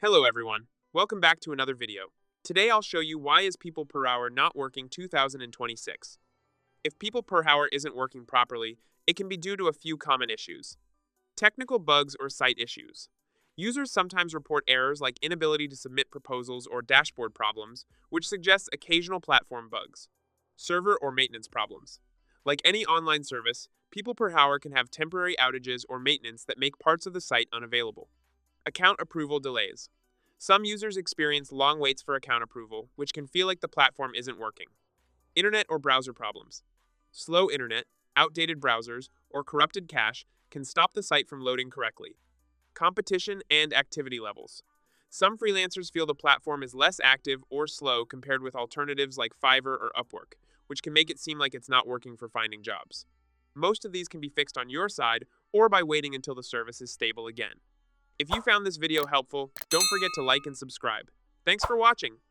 Hello everyone, welcome back to another video. Today I'll show you why is PeoplePerHour not working 2026. If PeoplePerHour isn't working properly, it can be due to a few common issues. Technical bugs or site issues. Users sometimes report errors like inability to submit proposals or dashboard problems, which suggests occasional platform bugs. Server or maintenance problems. Like any online service, PeoplePerHour can have temporary outages or maintenance that make parts of the site unavailable. Account approval delays. Some users experience long waits for account approval, which can feel like the platform isn't working. Internet or browser problems. Slow internet, outdated browsers, or corrupted cache can stop the site from loading correctly. Competition and activity levels. Some freelancers feel the platform is less active or slow compared with alternatives like Fiverr or Upwork, which can make it seem like it's not working for finding jobs. Most of these can be fixed on your side or by waiting until the service is stable again. If you found this video helpful, don't forget to like and subscribe. Thanks for watching.